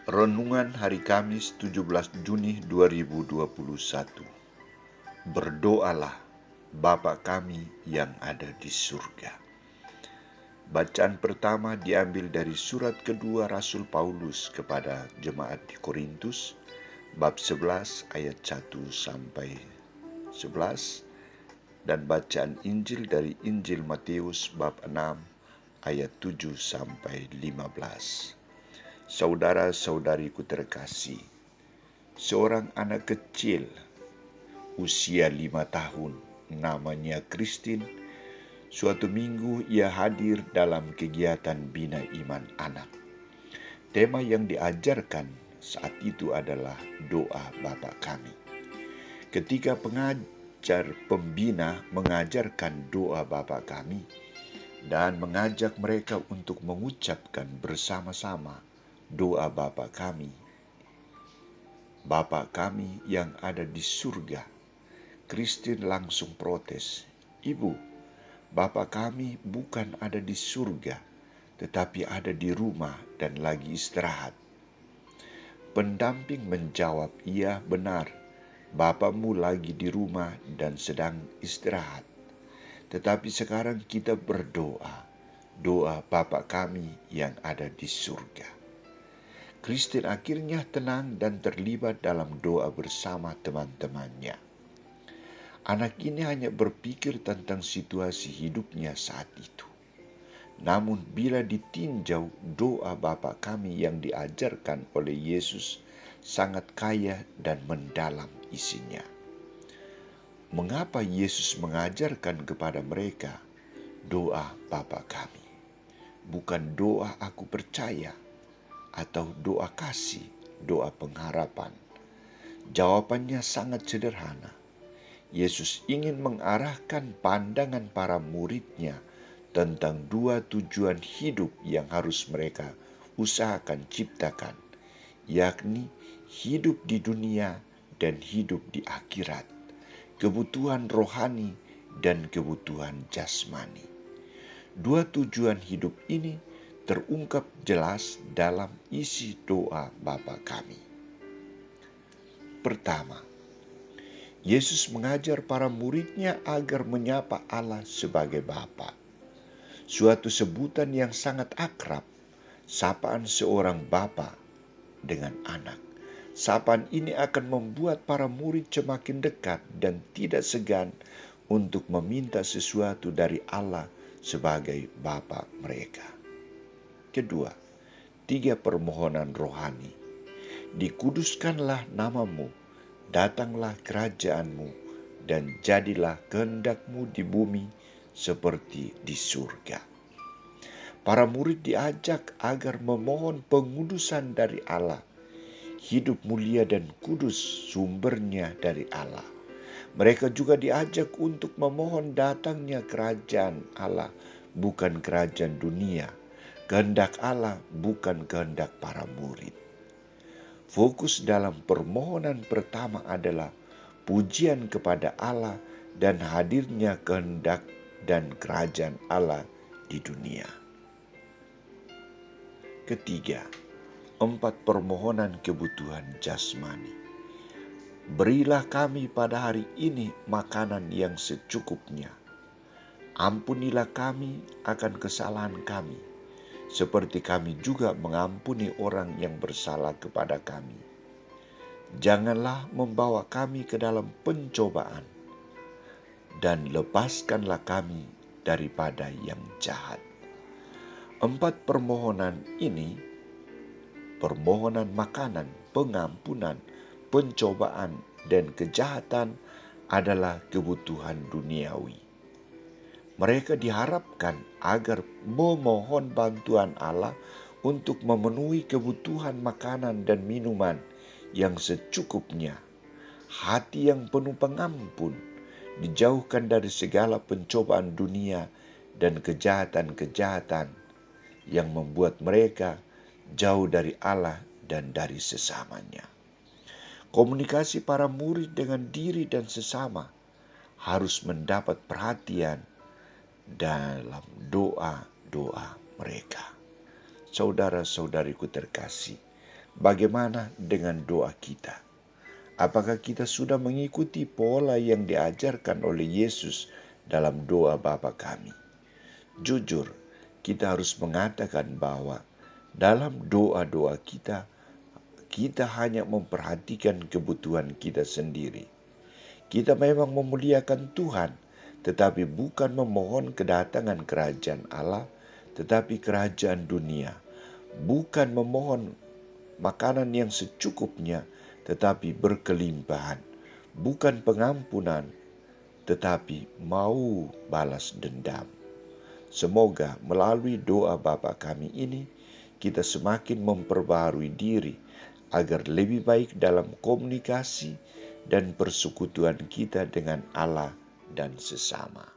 Renungan Hari Kamis 17 Juni 2021. Berdoalah, Bapa kami yang ada di surga. Bacaan pertama diambil dari surat kedua Rasul Paulus kepada jemaat di Korintus, bab 11 ayat 1 sampai 11, dan bacaan Injil dari Injil Matius bab 6 ayat 7 sampai 15. Saudara-saudariku terkasih, seorang anak kecil usia 5 tahun, namanya Christine, suatu minggu ia hadir dalam kegiatan Bina Iman Anak. Tema yang diajarkan saat itu adalah doa Bapa Kami. Ketika pengajar pembina mengajarkan doa Bapa Kami dan mengajak mereka untuk mengucapkan bersama-sama doa Bapa Kami, Bapa Kami yang ada di surga, Christine langsung protes, "Ibu, Bapa kami bukan ada di surga, tetapi ada di rumah dan lagi istirahat." Pendamping menjawab, "Iya benar, Bapamu lagi di rumah dan sedang istirahat. Tetapi sekarang kita berdoa, doa Bapa kami yang ada di surga." Christine akhirnya tenang dan terlibat dalam doa bersama teman-temannya. Anak ini hanya berpikir tentang situasi hidupnya saat itu. Namun bila ditinjau, doa Bapa kami yang diajarkan oleh Yesus sangat kaya dan mendalam isinya. Mengapa Yesus mengajarkan kepada mereka doa Bapa kami? Bukan doa aku percaya atau doa kasih, doa pengharapan. Jawabannya sangat sederhana. Yesus ingin mengarahkan pandangan para muridnya tentang dua tujuan hidup yang harus mereka usahakan ciptakan, yakni hidup di dunia dan hidup di akhirat, kebutuhan rohani dan kebutuhan jasmani. Dua tujuan hidup ini terungkap jelas dalam isi doa Bapa kami. Pertama, Yesus mengajar para muridnya agar menyapa Allah sebagai Bapa. Suatu sebutan yang sangat akrab, sapaan seorang bapa dengan anak. Sapaan ini akan membuat para murid semakin dekat dan tidak segan untuk meminta sesuatu dari Allah sebagai Bapa mereka. Kedua, 3 permohonan rohani. Dikuduskanlah namamu, datanglah kerajaanmu, dan jadilah kehendakmu di bumi seperti di surga. Para murid diajak agar memohon pengudusan dari Allah. Hidup mulia dan kudus sumbernya dari Allah. Mereka juga diajak untuk memohon datangnya kerajaan Allah, bukan kerajaan dunia. Kehendak Allah bukan kehendak para murid. Fokus dalam permohonan pertama adalah pujian kepada Allah dan hadirnya kehendak dan kerajaan Allah di dunia. Ketiga, 4 permohonan kebutuhan jasmani. Berilah kami pada hari ini makanan yang secukupnya. Ampunilah kami akan kesalahan kami, seperti kami juga mengampuni orang yang bersalah kepada kami. Janganlah membawa kami ke dalam pencobaan, dan lepaskanlah kami daripada yang jahat. 4 permohonan ini, permohonan makanan, pengampunan, pencobaan, dan kejahatan adalah kebutuhan duniawi. Mereka diharapkan agar memohon bantuan Allah untuk memenuhi kebutuhan makanan dan minuman yang secukupnya. Hati yang penuh pengampun, dijauhkan dari segala pencobaan dunia dan kejahatan-kejahatan yang membuat mereka jauh dari Allah dan dari sesamanya. Komunikasi para murid dengan diri dan sesama harus mendapat perhatian dalam doa-doa mereka. Saudara-saudariku terkasih, Bagaimana dengan doa kita? Apakah kita sudah mengikuti pola yang diajarkan oleh Yesus dalam doa Bapa kami? Jujur, kita harus mengatakan bahwa dalam doa-doa kita hanya memperhatikan kebutuhan kita sendiri. Kita memang memuliakan Tuhan, tetapi bukan memohon kedatangan kerajaan Allah, tetapi kerajaan dunia. Bukan memohon makanan yang secukupnya, tetapi berkelimpahan. Bukan pengampunan, tetapi mau balas dendam. Semoga melalui doa Bapa kami ini, kita semakin memperbarui diri agar lebih baik dalam komunikasi dan persekutuan kita dengan Allah dan sesama.